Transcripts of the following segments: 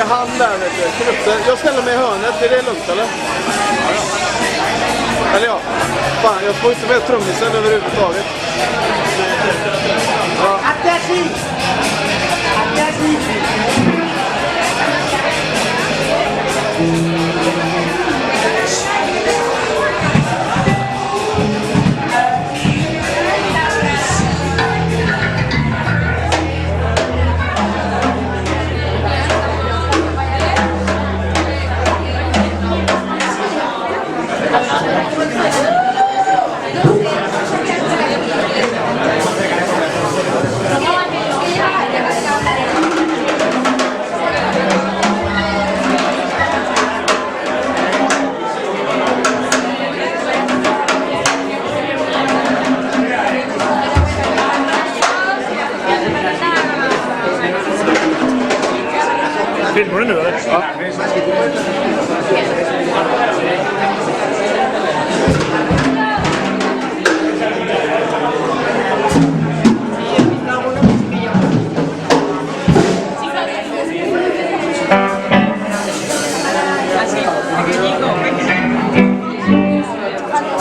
han där, vet du. Krutte. Jag ställer mig i hörnet. Är det lugnt, eller? Eller ja. Fan, jag får inte med trummisen överhuvudtaget. Ja. Filmar du nu eller? Ja.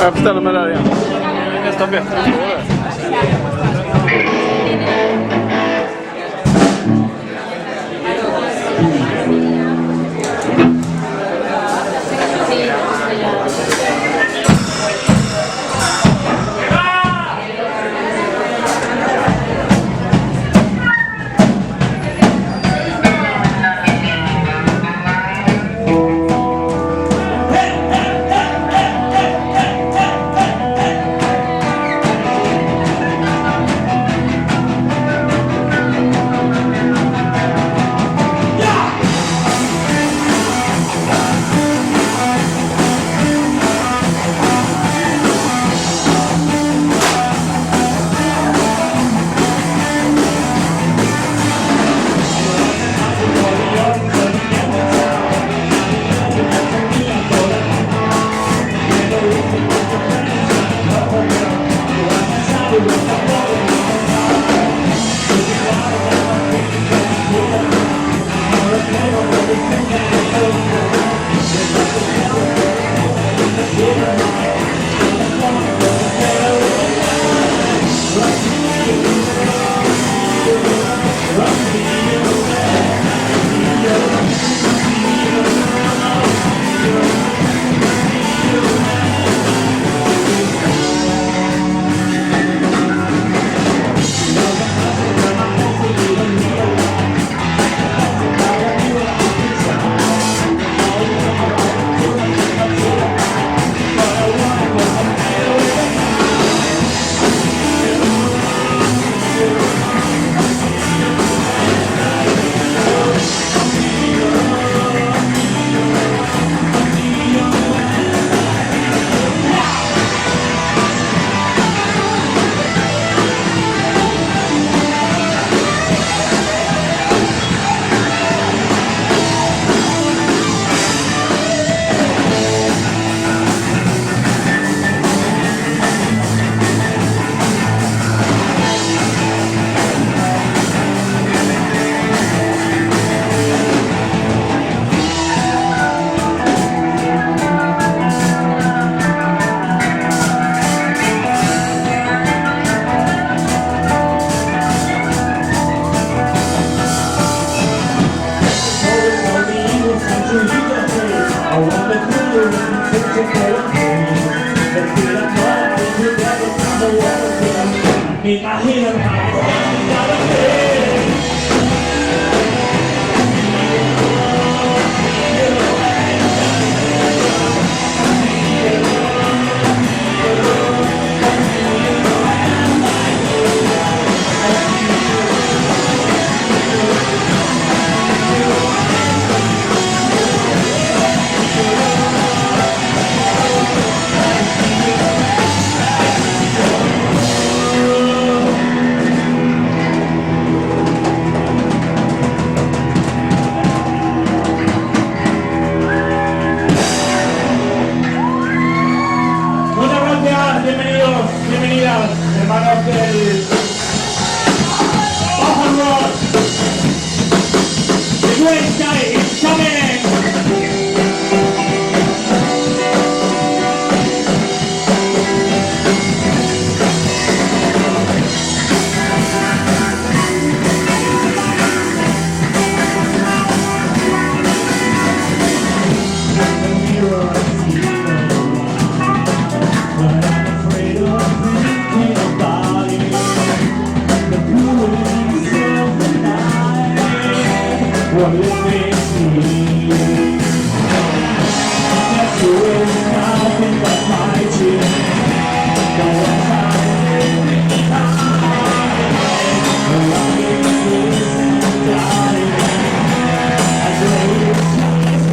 Jag beställer mig där igen. Nästan bättre än så. hermanos del Rock and Roll. The great guy is what it makes me. That's doing nothing but fighting. No one's hiding behind. Longing is dying. As the waves rise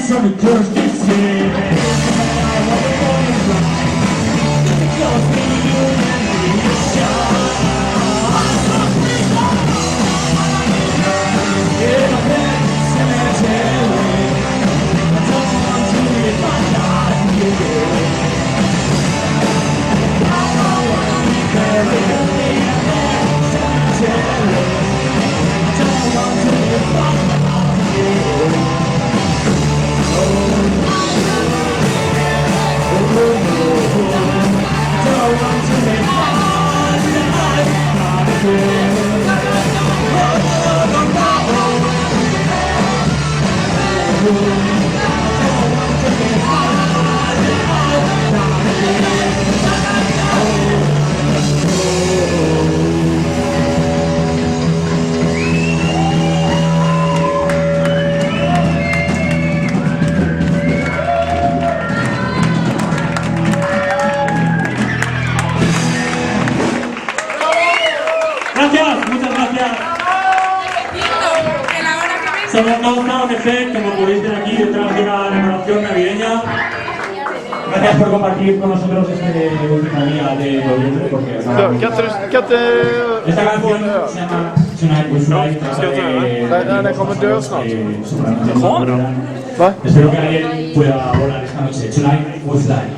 from the no está un efecto, como podéis ver aquí detrás de una decoración navideña. Gracias por compartir con nosotros este último día de noviembre, porque esta canción se llama Tonight with Light. Den kommer dö snart. Espero que alguien pueda volar esta noche. Tonight with Light.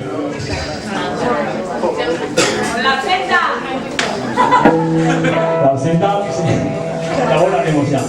La ausenta, la volaremos ya.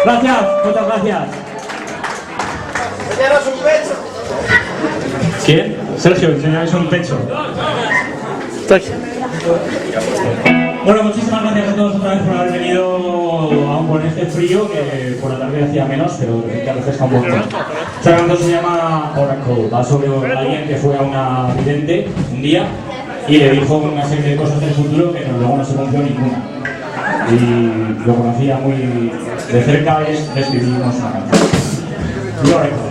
Gracias, muchas gracias. Enseñaros un pecho. ¿Quién? Sergio, enseñaros un pecho. Tack. Bueno, muchísimas gracias a todos otra vez por haber venido, aún con este frío, que por la tarde hacía menos, pero que refresca un poco. Esta canción se llama Oracle, va sobre alguien que fue a una vidente un día y le dijo una serie de cosas del futuro que luego no se cumplió ninguna. Y lo conocía muy de cerca y le escribimos una canción. The Oracle.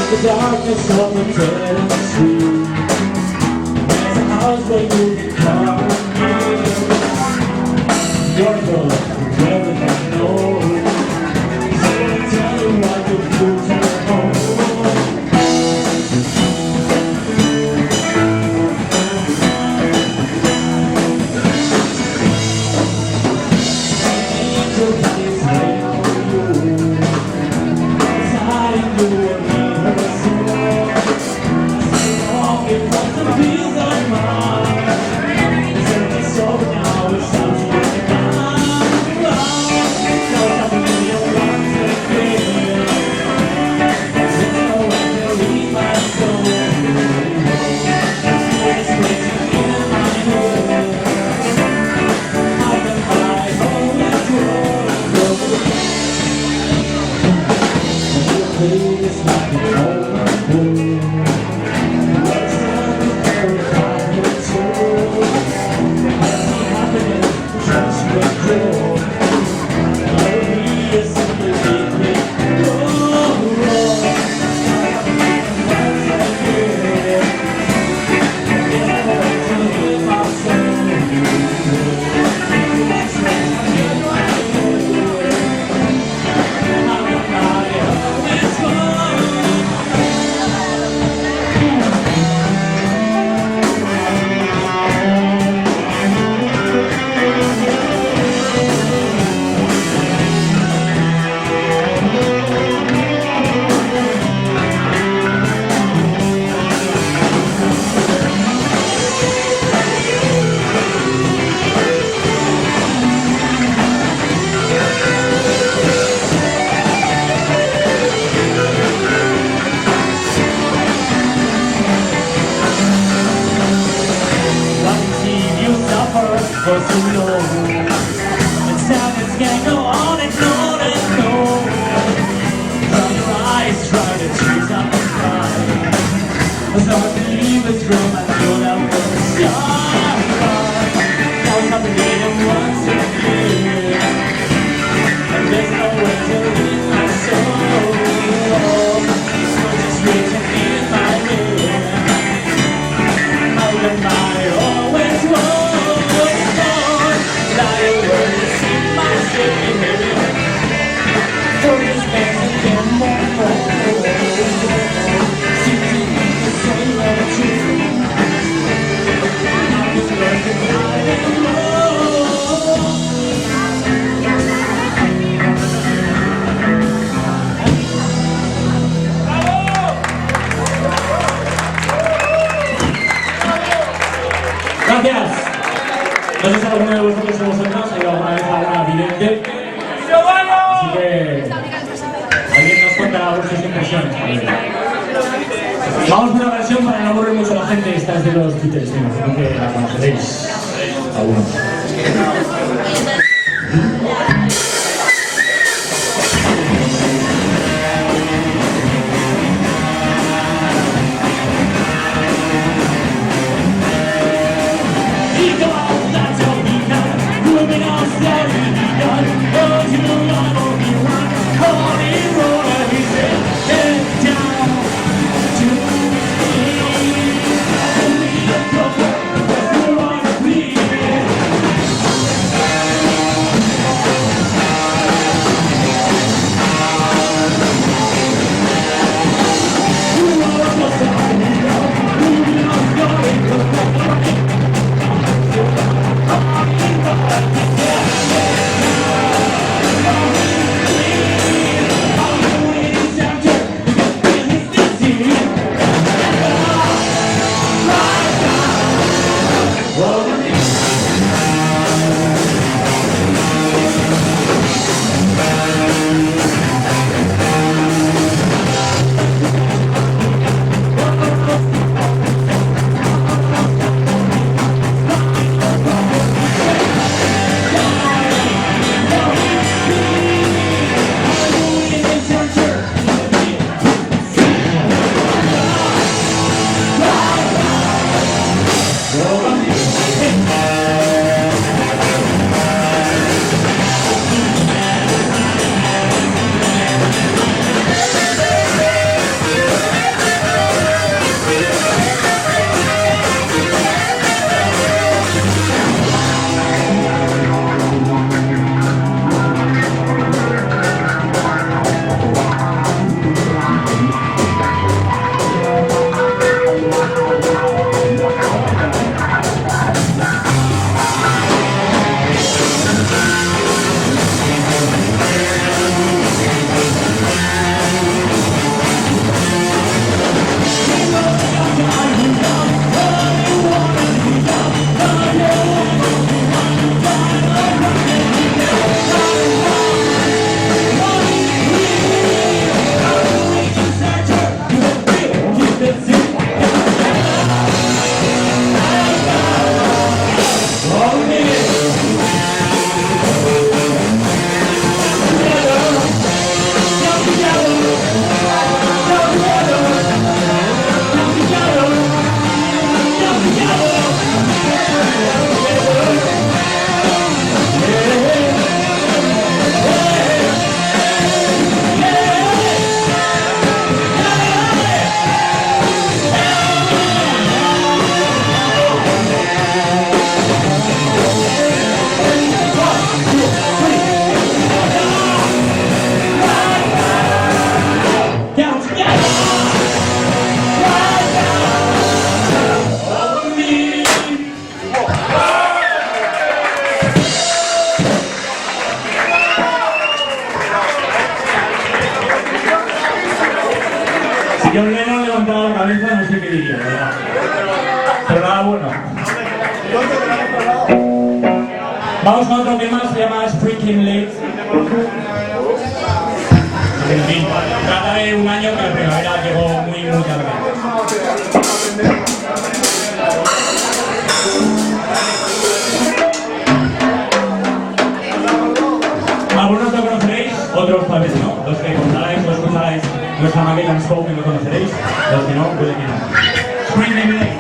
The darkness of the dead street. There's a house where you can come in. You're the everything knows. So I tell you what the fools are home. Angel is waiting for you. It's hiding you and me. For too long, and sadness can go on and on and on. From your eyes, try to chase up the sky. Start to leave us from a field out of the sky. Now we have to need them once again, and there's nowhere to leave my soul. So just reaching in my hand, how am I always wrong? Gracias. No sé si alguno de vosotros o vosotras ha ido alguna vez a una vidente. Así que alguien nos contará vuestras impresiones. Vamos por una versión para no aburrir mucho a la gente. Esta es de los Beatles, me imagino que la conoceréis algunos. John Lennon levantaba la cabeza, no sé qué diría, ¿verdad? Pero nada bueno. Vamos con otro tema, se llama Freaking Late. En fin, trata de un año que la primavera llegó muy tarde. Algunos lo conoceréis, otros tal vez no. Los que contaráis o escucharáis nuestra maqueta en Spoken lo conoceréis, los que no, puede que no. Freaking Late.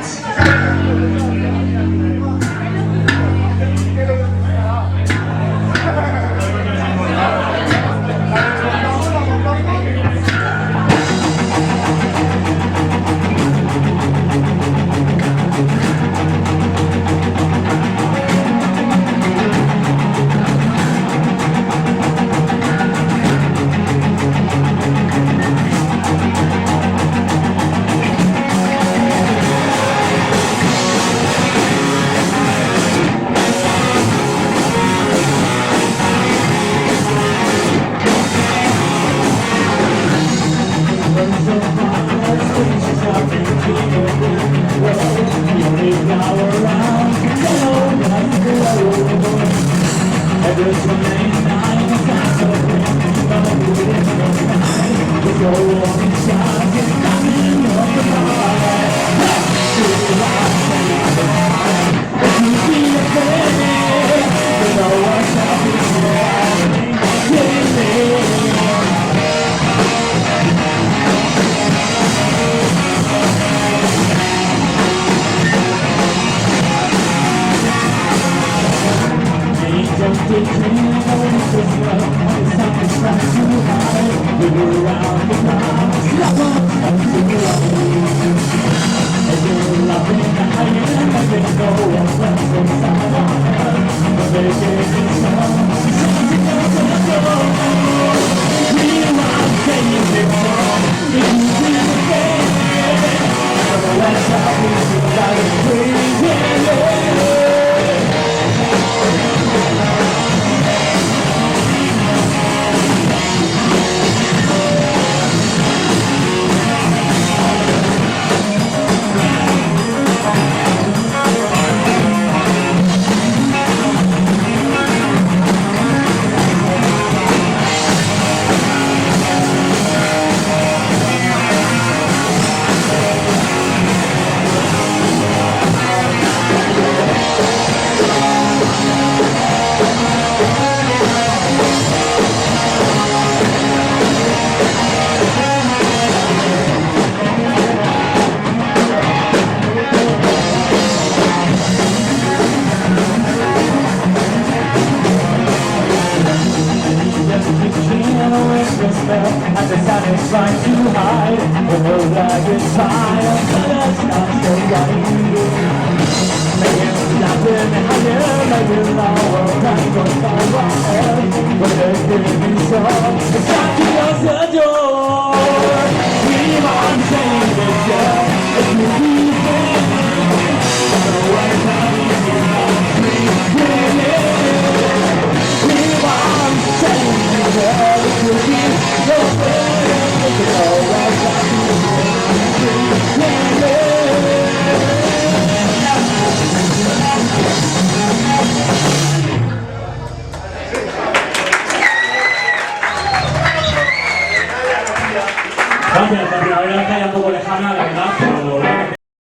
Gracias, la primavera está